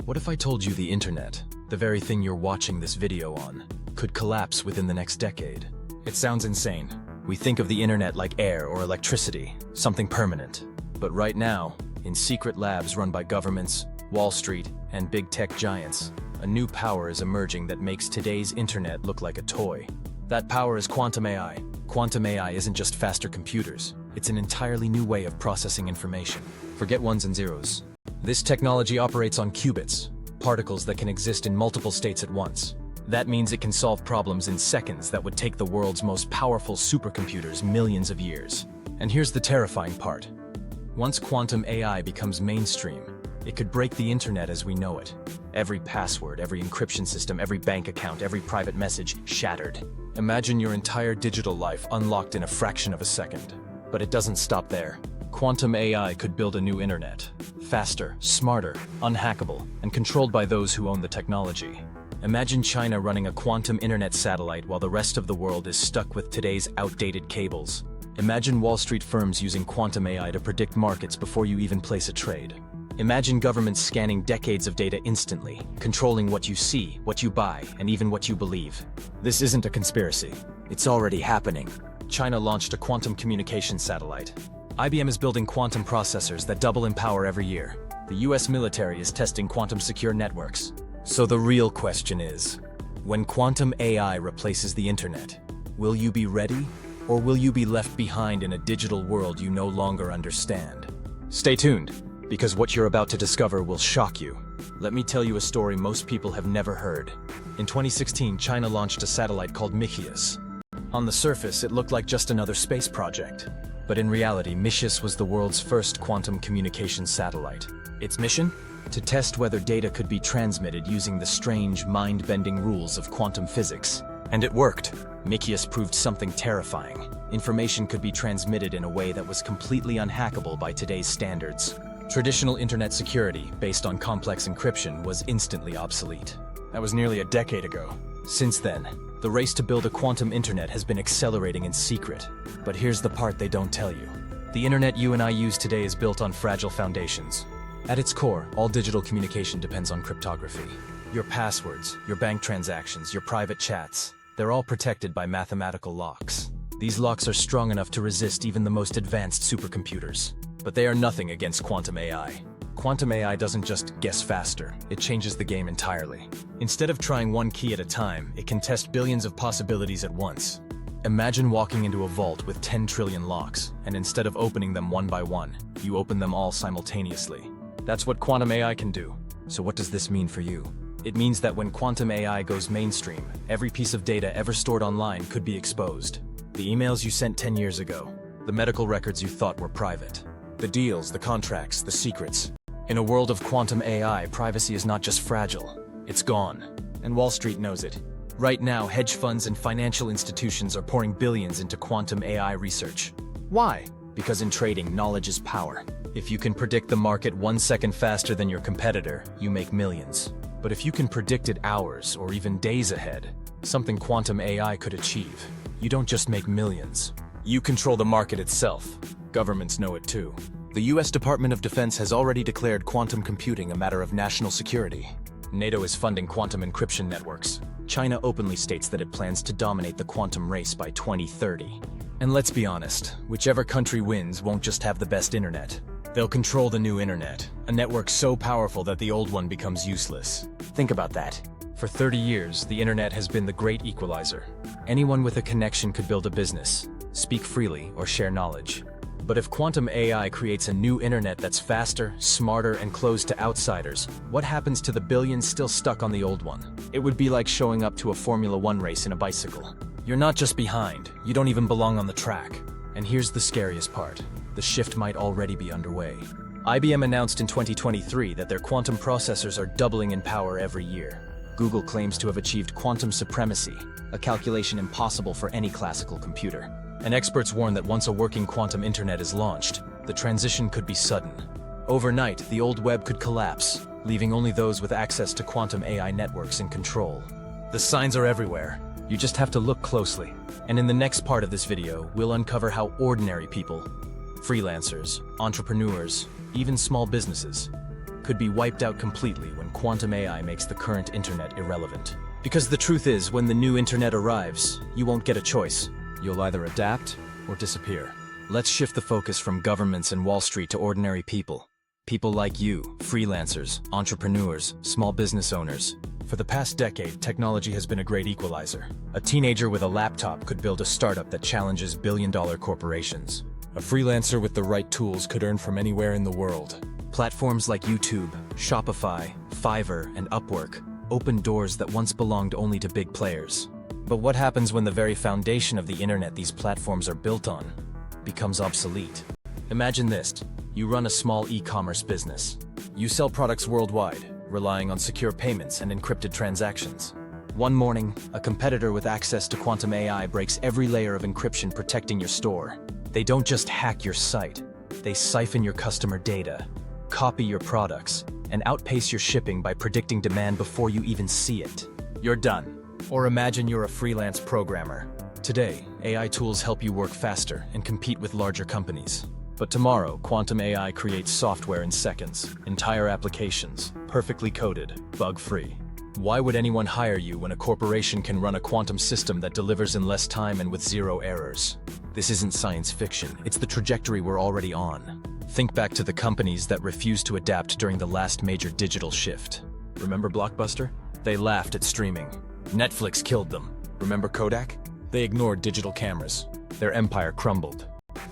What if I told you the internet, the very thing you're watching this video on, could collapse within the next decade? It sounds insane. We think of the internet like air or electricity, something permanent. But right now, in secret labs run by governments, Wall Street, and big tech giants, a new power is emerging that makes today's internet look like a toy. That power is quantum AI. Quantum AI isn't just faster computers. It's an entirely new way of processing information. Forget ones and zeros. This technology operates on qubits, particles that can exist in multiple states at once. That means it can solve problems in seconds that would take the world's most powerful supercomputers millions of years. And here's the terrifying part. Once quantum AI becomes mainstream, it could break the internet as we know it. Every password, every encryption system, every bank account, every private message shattered. Imagine your entire digital life unlocked in a fraction of a second. But it doesn't stop there. Quantum AI could build a new internet. Faster, smarter, unhackable, and controlled by those who own the technology. Imagine China running a quantum internet satellite while the rest of the world is stuck with today's outdated cables. Imagine Wall Street firms using quantum AI to predict markets before you even place a trade. Imagine governments scanning decades of data instantly, controlling what you see, what you buy, and even what you believe. This isn't a conspiracy. It's already happening. China launched a quantum communication satellite. IBM is building quantum processors that double in power every year. The US military is testing quantum-secure networks. So the real question is, when quantum AI replaces the internet, will you be ready, or will you be left behind in a digital world you no longer understand? Stay tuned, because what you're about to discover will shock you. Let me tell you a story most people have never heard. In 2016, China launched a satellite called Michius. On the surface, it looked like just another space project. But in reality, Michius was the world's first quantum communication satellite. Its mission? To test whether data could be transmitted using the strange, mind-bending rules of quantum physics. And it worked. Michius proved something terrifying. Information could be transmitted in a way that was completely unhackable by today's standards. Traditional internet security, based on complex encryption, was instantly obsolete. That was nearly a decade ago. Since then, the race to build a quantum internet has been accelerating in secret. But here's the part they don't tell you. The internet you and I use today is built on fragile foundations. At its core, all digital communication depends on cryptography. Your passwords, your bank transactions, your private chats, they're all protected by mathematical locks. These locks are strong enough to resist even the most advanced supercomputers. But they are nothing against quantum AI. Quantum AI doesn't just guess faster, it changes the game entirely. Instead of trying one key at a time, it can test billions of possibilities at once. Imagine walking into a vault with 10 trillion locks, and instead of opening them one by one, you open them all simultaneously. That's what quantum AI can do. So what does this mean for you? It means that when quantum AI goes mainstream, every piece of data ever stored online could be exposed. The emails you sent 10 years ago, the medical records you thought were private, the deals, the contracts, the secrets. In a world of quantum AI, privacy is not just fragile, it's gone. And Wall Street knows it. Right now, hedge funds and financial institutions are pouring billions into quantum AI research. Why? Because in trading, knowledge is power. If you can predict the market 1 second faster than your competitor, you make millions. But if you can predict it hours or even days ahead, something quantum AI could achieve, you don't just make millions. You control the market itself. Governments know it too. The US Department of Defense has already declared quantum computing a matter of national security. NATO is funding quantum encryption networks. China openly states that it plans to dominate the quantum race by 2030. And let's be honest, whichever country wins won't just have the best internet. They'll control the new internet, a network so powerful that the old one becomes useless. Think about that. For 30 years, the internet has been the great equalizer. Anyone with a connection could build a business, speak freely, or share knowledge. But if quantum AI creates a new internet that's faster, smarter, and closed to outsiders, what happens to the billions still stuck on the old one? It would be like showing up to a Formula One race in a bicycle. You're not just behind, you don't even belong on the track. And here's the scariest part. The shift might already be underway. IBM announced in 2023 that their quantum processors are doubling in power every year. Google claims to have achieved quantum supremacy, a calculation impossible for any classical computer. And experts warn that once a working quantum internet is launched, the transition could be sudden. Overnight, the old web could collapse, leaving only those with access to quantum AI networks in control. The signs are everywhere. You just have to look closely. And in the next part of this video, we'll uncover how ordinary people, freelancers, entrepreneurs, even small businesses, could be wiped out completely when quantum AI makes the current internet irrelevant. Because the truth is, when the new internet arrives, you won't get a choice. You'll either adapt or disappear. Let's shift the focus from governments and Wall Street to ordinary people. People like you, freelancers, entrepreneurs, small business owners. For the past decade, technology has been a great equalizer. A teenager with a laptop could build a startup that challenges billion-dollar corporations. A freelancer with the right tools could earn from anywhere in the world. Platforms like YouTube, Shopify, Fiverr, and Upwork opened doors that once belonged only to big players. But what happens when the very foundation of the internet these platforms are built on becomes obsolete? Imagine this. You run a small e-commerce business. You sell products worldwide, relying on secure payments and encrypted transactions. One morning, a competitor with access to quantum AI breaks every layer of encryption protecting your store. They don't just hack your site, they siphon your customer data, copy your products, and outpace your shipping by predicting demand before you even see it. You're done. Or imagine you're a freelance programmer. Today, AI tools help you work faster and compete with larger companies. But tomorrow, quantum AI creates software in seconds, entire applications, perfectly coded, bug-free. Why would anyone hire you when a corporation can run a quantum system that delivers in less time and with zero errors? This isn't science fiction, it's the trajectory we're already on. Think back to the companies that refused to adapt during the last major digital shift. Remember Blockbuster? They laughed at streaming. Netflix killed them. Remember Kodak? They ignored digital cameras. Their empire crumbled.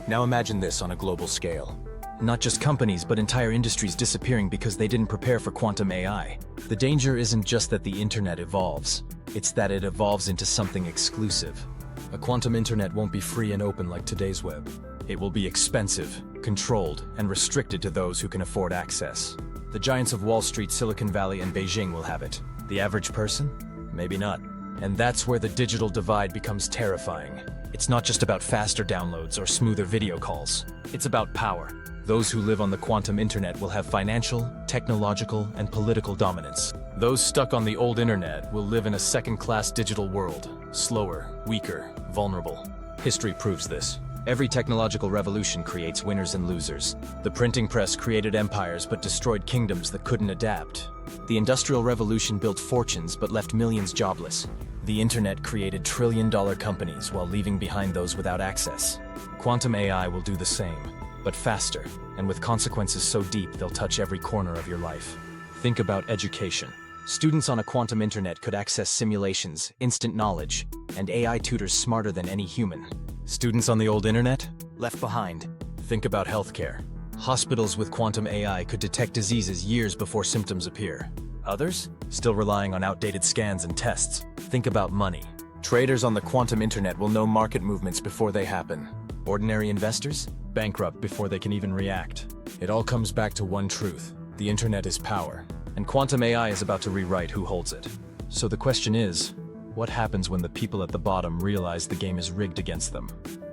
Now imagine this on a global scale. Not just companies, but entire industries disappearing because they didn't prepare for quantum AI. The danger isn't just that the internet evolves, it's that it evolves into something exclusive. A quantum internet won't be free and open like today's web. It will be expensive, controlled, and restricted to those who can afford access. The giants of Wall Street, Silicon Valley, and Beijing will have it. The average person? Maybe not. And that's where the digital divide becomes terrifying. It's not just about faster downloads or smoother video calls. It's about power. Those who live on the quantum internet will have financial, technological, and political dominance. Those stuck on the old internet will live in a second-class digital world, slower, weaker, vulnerable. History proves this. Every technological revolution creates winners and losers. The printing press created empires but destroyed kingdoms that couldn't adapt. The Industrial Revolution built fortunes but left millions jobless. The internet created trillion-dollar companies while leaving behind those without access. Quantum AI will do the same, but faster, and with consequences so deep they'll touch every corner of your life. Think about education. Students on a quantum internet could access simulations, instant knowledge, and AI tutors smarter than any human. Students on the old internet? Left behind. Think about healthcare. Hospitals with quantum AI could detect diseases years before symptoms appear. Others? Still relying on outdated scans and tests. Think about money. Traders on the quantum internet will know market movements before they happen. Ordinary investors? Bankrupt before they can even react. It all comes back to one truth. The internet is power, and quantum AI is about to rewrite who holds it. So the question is, what happens when the people at the bottom realize the game is rigged against them?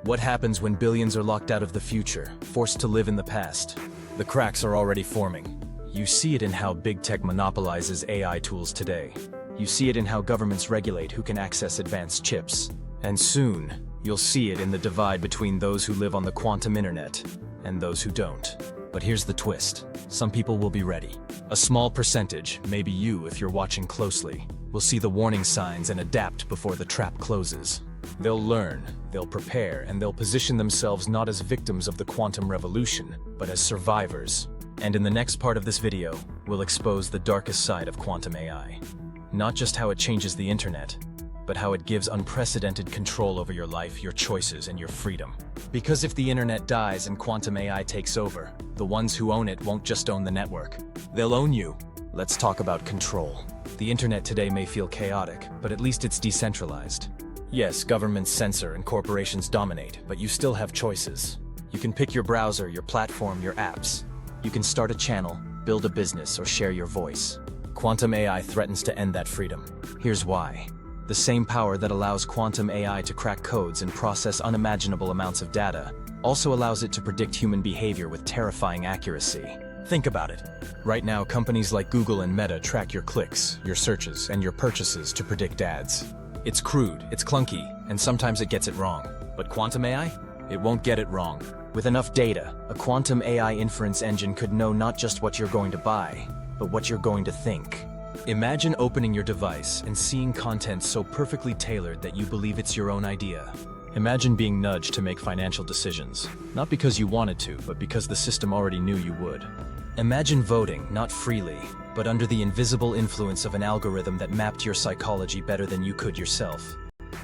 What happens when billions are locked out of the future, forced to live in the past? The cracks are already forming. You see it in how big tech monopolizes AI tools today. You see it in how governments regulate who can access advanced chips. And soon, you'll see it in the divide between those who live on the quantum internet and those who don't. But here's the twist. Some people will be ready. A small percentage, maybe you if you're watching closely, will see the warning signs and adapt before the trap closes. They'll learn, they'll prepare, and they'll position themselves not as victims of the quantum revolution, but as survivors. And in the next part of this video, we'll expose the darkest side of quantum AI. Not just how it changes the internet, but how it gives unprecedented control over your life, your choices, and your freedom. Because if the internet dies and quantum AI takes over, the ones who own it won't just own the network. They'll own you. Let's talk about control. The internet today may feel chaotic, but at least it's decentralized. Yes, governments censor and corporations dominate, but you still have choices. You can pick your browser, your platform, your apps. You can start a channel, build a business, or share your voice. Quantum AI threatens to end that freedom. Here's why. The same power that allows quantum AI to crack codes and process unimaginable amounts of data also allows it to predict human behavior with terrifying accuracy. Think about it. Right now, companies like Google and Meta track your clicks, your searches, and your purchases to predict ads. It's crude, it's clunky, and sometimes it gets it wrong. But quantum AI? It won't get it wrong. With enough data, a quantum AI inference engine could know not just what you're going to buy, but what you're going to think. Imagine opening your device and seeing content so perfectly tailored that you believe it's your own idea. Imagine being nudged to make financial decisions, not because you wanted to, but because the system already knew you would. Imagine voting, not freely, but under the invisible influence of an algorithm that mapped your psychology better than you could yourself.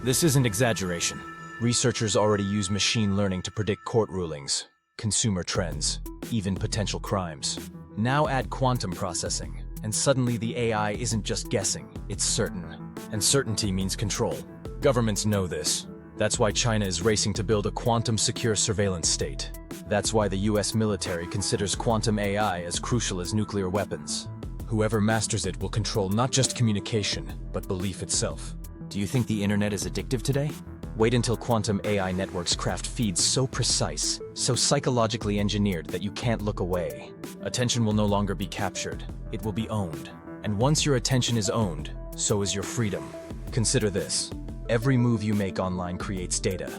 This isn't exaggeration. Researchers already use machine learning to predict court rulings, consumer trends, even potential crimes. Now add quantum processing, and suddenly the AI isn't just guessing, it's certain. And certainty means control. Governments know this. That's why China is racing to build a quantum-secure surveillance state. That's why the US military considers quantum AI as crucial as nuclear weapons. Whoever masters it will control not just communication, but belief itself. Do you think the internet is addictive today? Wait until quantum AI networks craft feeds so precise, so psychologically engineered that you can't look away. Attention will no longer be captured, it will be owned. And once your attention is owned, so is your freedom. Consider this. Every move you make online creates data.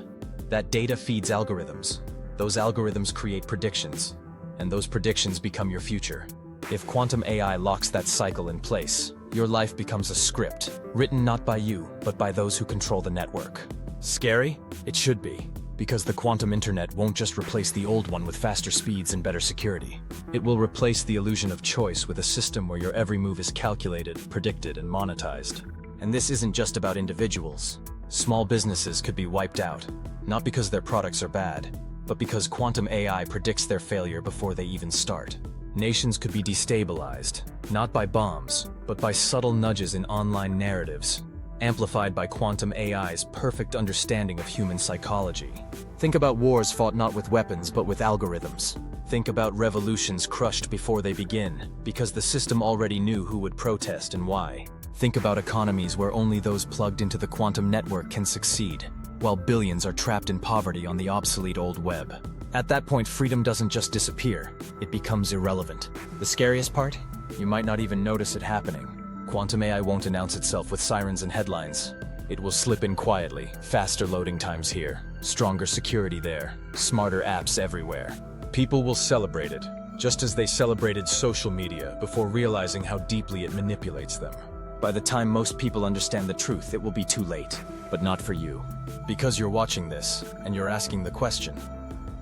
That data feeds algorithms. Those algorithms create predictions, and those predictions become your future. If quantum AI locks that cycle in place, your life becomes a script, written not by you, but by those who control the network. Scary? It should be, because the quantum internet won't just replace the old one with faster speeds and better security. It will replace the illusion of choice with a system where your every move is calculated, predicted, and monetized. And this isn't just about individuals. Small businesses could be wiped out, not because their products are bad, but because quantum AI predicts their failure before they even start. Nations could be destabilized, not by bombs, but by subtle nudges in online narratives, amplified by quantum AI's perfect understanding of human psychology. Think about wars fought not with weapons but with algorithms. Think about revolutions crushed before they begin, because the system already knew who would protest and why. Think about economies where only those plugged into the quantum network can succeed, while billions are trapped in poverty on the obsolete old web. At that point, freedom doesn't just disappear, it becomes irrelevant. The scariest part? You might not even notice it happening. Quantum AI won't announce itself with sirens and headlines. It will slip in quietly, faster loading times here, stronger security there, smarter apps everywhere. People will celebrate it, just as they celebrated social media before realizing how deeply it manipulates them. By the time most people understand the truth, it will be too late. But not for you. Because you're watching this, and you're asking the question,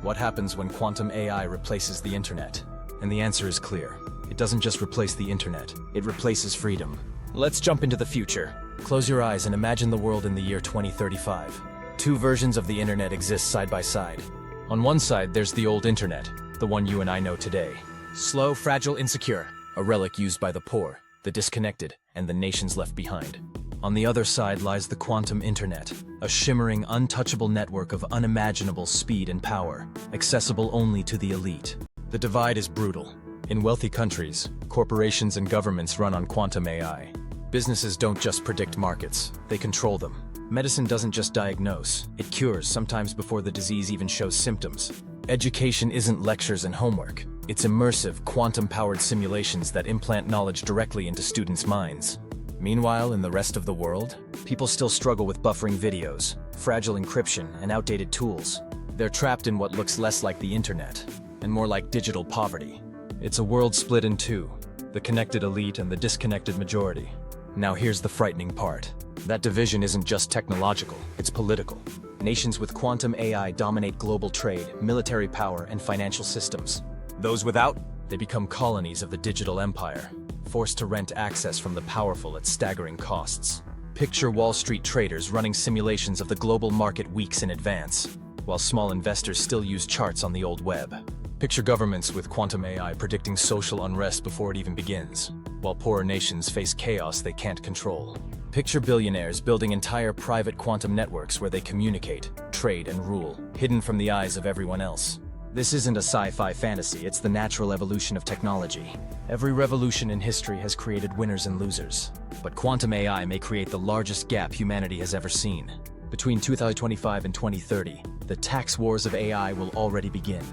what happens when quantum AI replaces the internet? And the answer is clear. It doesn't just replace the internet, it replaces freedom. Let's jump into the future. Close your eyes and imagine the world in the year 2035. Two versions of the internet exist side by side. On one side, there's the old internet, the one you and I know today. Slow, fragile, insecure, a relic used by the poor, the disconnected, and the nations left behind. On the other side lies the quantum internet, a shimmering, untouchable network of unimaginable speed and power, accessible only to the elite. The divide is brutal. In wealthy countries, corporations and governments run on quantum AI. Businesses don't just predict markets, they control them. Medicine doesn't just diagnose, it cures, sometimes before the disease even shows symptoms. Education isn't lectures and homework. It's immersive, quantum-powered simulations that implant knowledge directly into students' minds. Meanwhile, in the rest of the world, people still struggle with buffering videos, fragile encryption, and outdated tools. They're trapped in what looks less like the internet, and more like digital poverty. It's a world split in two, the connected elite and the disconnected majority. Now here's the frightening part. That division isn't just technological, it's political. Nations with quantum AI dominate global trade, military power, and financial systems. Those without, they become colonies of the digital empire, forced to rent access from the powerful at staggering costs. Picture Wall Street traders running simulations of the global market weeks in advance, while small investors still use charts on the old web. Picture governments with quantum AI predicting social unrest before it even begins, while poorer nations face chaos they can't control. Picture billionaires building entire private quantum networks where they communicate, trade, and rule, hidden from the eyes of everyone else. This isn't a sci-fi fantasy, it's the natural evolution of technology. Every revolution in history has created winners and losers. But quantum AI may create the largest gap humanity has ever seen. Between 2025 and 2030, the tax wars of AI will already begin.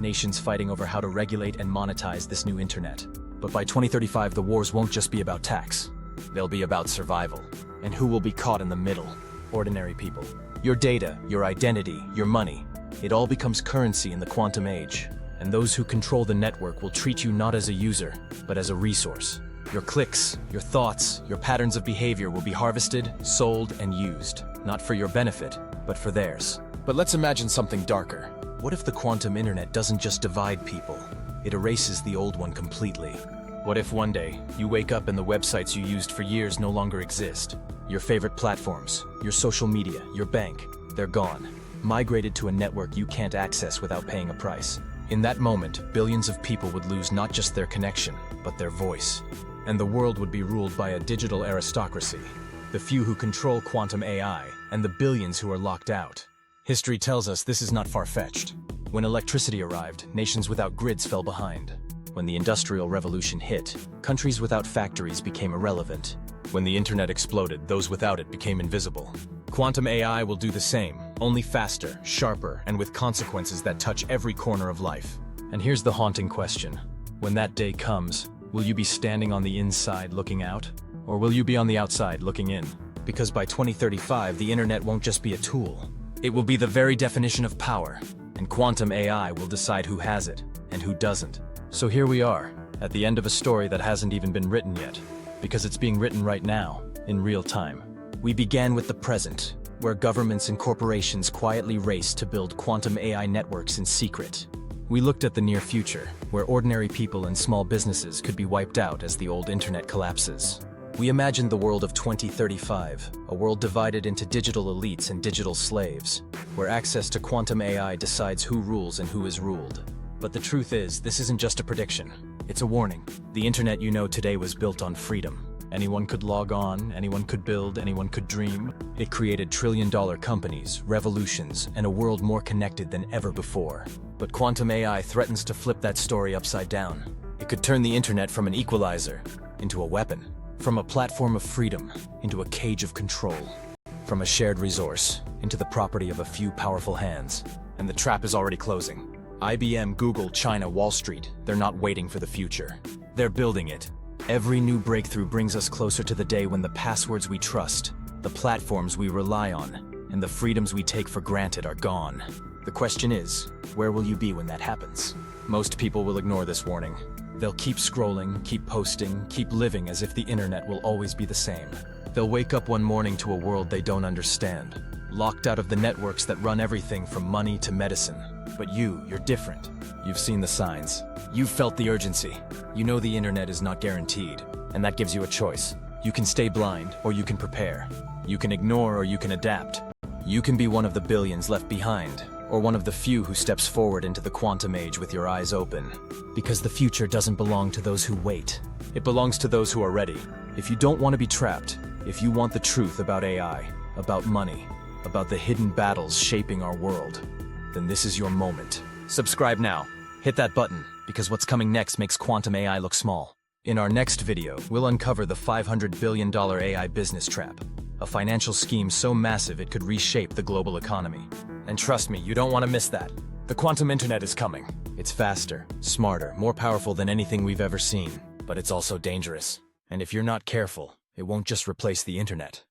Nations fighting over how to regulate and monetize this new internet. But by 2035, the wars won't just be about tax. They'll be about survival. And who will be caught in the middle? Ordinary people. Your data, your identity, your money. It all becomes currency in the quantum age. And those who control the network will treat you not as a user, but as a resource. Your clicks, your thoughts, your patterns of behavior will be harvested, sold, and used, not for your benefit, but for theirs. But let's imagine something darker. What if the quantum internet doesn't just divide people? It erases the old one completely. What if one day, you wake up and the websites you used for years no longer exist? Your favorite platforms, your social media, your bank, they're gone. Migrated to a network you can't access without paying a price. In that moment, billions of people would lose not just their connection, but their voice. And the world would be ruled by a digital aristocracy. The few who control quantum AI, and the billions who are locked out. History tells us this is not far-fetched. When electricity arrived, nations without grids fell behind. When the Industrial Revolution hit, countries without factories became irrelevant. When the internet exploded, those without it became invisible. Quantum AI will do the same, only faster, sharper, and with consequences that touch every corner of life. And here's the haunting question. When that day comes, will you be standing on the inside looking out? Or will you be on the outside looking in? Because by 2035, the internet won't just be a tool. It will be the very definition of power. And quantum AI will decide who has it, and who doesn't. So here we are, at the end of a story that hasn't even been written yet. Because it's being written right now, in real time. We began with the present, where governments and corporations quietly raced to build quantum AI networks in secret. We looked at the near future, where ordinary people and small businesses could be wiped out as the old internet collapses. We imagined the world of 2035, a world divided into digital elites and digital slaves, where access to quantum AI decides who rules and who is ruled. But the truth is, this isn't just a prediction. It's a warning. The internet you know today was built on freedom. Anyone could log on, anyone could build, anyone could dream. It created trillion-dollar companies, revolutions, and a world more connected than ever before. But quantum AI threatens to flip that story upside down. It could turn the internet from an equalizer into a weapon, from a platform of freedom into a cage of control, from a shared resource into the property of a few powerful hands. And the trap is already closing. IBM, Google, China, Wall Street, they're not waiting for the future. They're building it. Every new breakthrough brings us closer to the day when the passwords we trust, the platforms we rely on, and the freedoms we take for granted are gone. The question is, where will you be when that happens? Most people will ignore this warning. They'll keep scrolling, keep posting, keep living as if the internet will always be the same. They'll wake up one morning to a world they don't understand, locked out of the networks that run everything from money to medicine. But you're different. You've seen the signs. You've felt the urgency. You know the internet is not guaranteed, and that gives you a choice. You can stay blind, or you can prepare. You can ignore, or you can adapt. You can be one of the billions left behind, or one of the few who steps forward into the quantum age with your eyes open. Because the future doesn't belong to those who wait. It belongs to those who are ready. If you don't want to be trapped, if you want the truth about AI, about money, about the hidden battles shaping our world, then this is your moment. Subscribe now. Hit that button, because what's coming next makes quantum AI look small. In our next video, we'll uncover the $500 billion AI business trap, a financial scheme so massive it could reshape the global economy. And trust me, you don't want to miss that. The quantum internet is coming. It's faster, smarter, more powerful than anything we've ever seen, but it's also dangerous. And if you're not careful, it won't just replace the internet.